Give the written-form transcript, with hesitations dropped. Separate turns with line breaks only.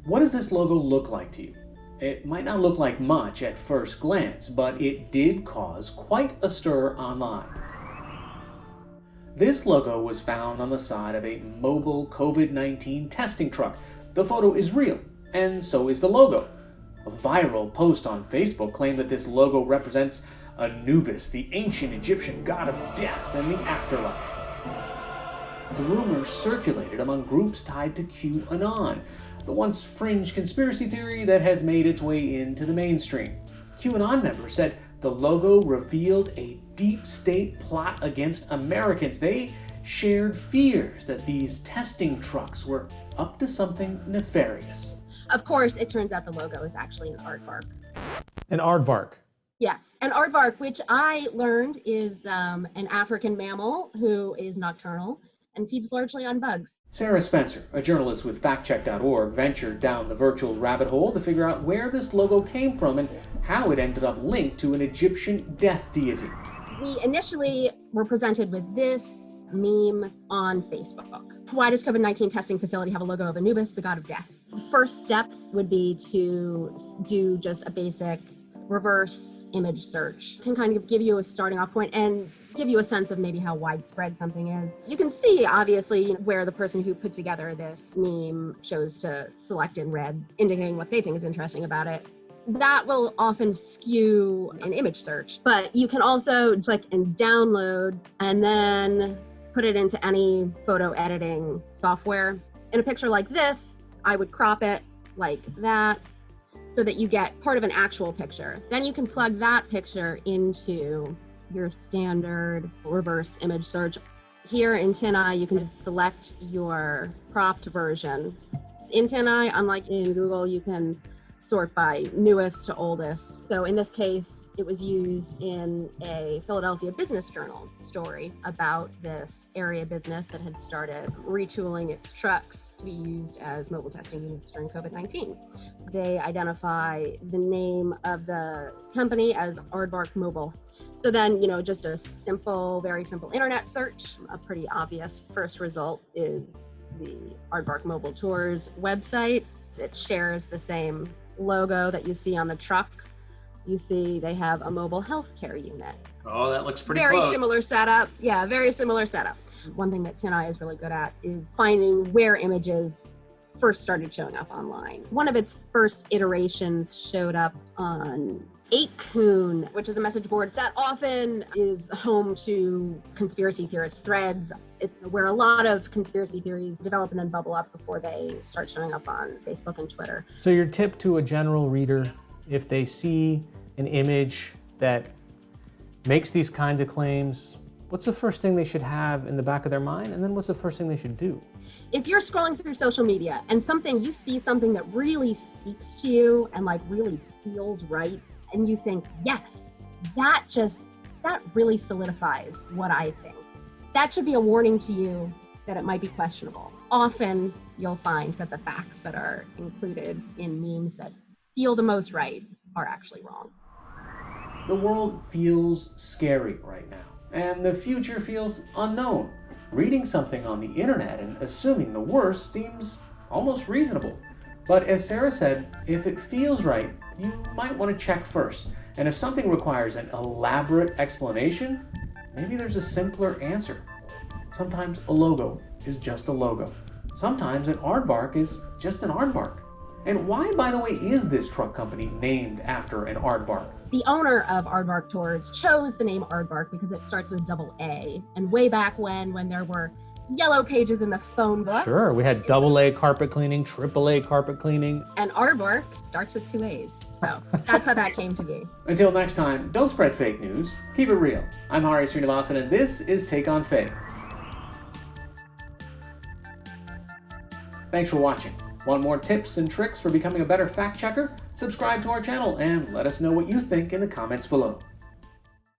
What does this logo look like to you? It might not look like much at first glance, but it did cause quite a stir online. This logo was found on the side of a mobile COVID-19 testing truck. The photo is real, and so is the logo. A viral post on Facebook claimed that this logo represents Anubis, the ancient Egyptian god of death and the afterlife. The rumors circulated among groups tied to QAnon, the once fringe conspiracy theory that has made its way into the mainstream. QAnon members said the logo revealed a deep state plot against Americans. They shared fears that these testing trucks were up to something nefarious.
Of course, it turns out the logo is actually an aardvark.
An aardvark?
Yes, an aardvark, which I learned is an African mammal who is nocturnal and feeds largely on bugs.
Sara Spencer, a journalist with factcheck.org, ventured down the virtual rabbit hole to figure out where this logo came from and how it ended up linked to an Egyptian death deity.
We initially were presented with this meme on Facebook. Why does COVID-19 testing facility have a logo of Anubis, the god of death? The first step would be to do just a basic reverse image search. It can kind of give you a starting off point and give you a sense of maybe how widespread something is. You can see, obviously, where the person who put together this meme chose to select in red, indicating what they think is interesting about it. That will often skew an image search, but you can also click and download and then put it into any photo editing software. In a picture like this, I would crop it like that so that you get part of an actual picture. Then you can plug that picture into your standard reverse image search. Here in TinEye, you can select your cropped version. In TinEye, unlike in Google, you can sort by newest to oldest. So in this case, it was used in a Philadelphia Business Journal story about this area business that had started retooling its trucks to be used as mobile testing units during COVID-19. They identify the name of the company as Aardvark Mobile. So then, just a simple, very simple internet search, a pretty obvious first result is the Aardvark Mobile Tours website. It shares the same logo that you see on the truck. You see they have a mobile healthcare unit.
Oh, that looks pretty
very
close.
Similar setup. Yeah, very similar setup. One thing that TinEye is really good at is finding where images first started showing up online. One of its first iterations showed up on 8kun, which is a message board that often is home to conspiracy theorist threads. It's where a lot of conspiracy theories develop and then bubble up before they start showing up on Facebook and Twitter.
So your tip to a general reader, if they see an image that makes these kinds of claims, what's the first thing they should have in the back of their mind? And then what's the first thing they should do?
If you're scrolling through social media and you see something that really speaks to you and really feels right, and you think, yes, that really solidifies what I think. That should be a warning to you that it might be questionable. Often you'll find that the facts that are included in memes that feel the most right are actually wrong. The world feels scary right now, and the future feels unknown. Reading something on the internet and assuming the worst seems almost reasonable. But as Sara said, if it feels right, you might want to check first. And if something requires an elaborate explanation, maybe there's a simpler answer. Sometimes a logo is just a logo. Sometimes an aardvark is just an aardvark. And why, by the way, is this truck company named after an aardvark? The owner of Aardvark Tours chose the name Aardvark because it starts with double A. And way back when there were yellow pages in the phone book. Sure, we had AA carpet cleaning, AAA carpet cleaning. And Aardvark starts with 2 A's. So that's how that came to be. Until next time, don't spread fake news. Keep it real. I'm Hari Sreenivasan, and this is Take on Fake. Thanks for watching. Want more tips and tricks for becoming a better fact checker? Subscribe to our channel and let us know what you think in the comments below.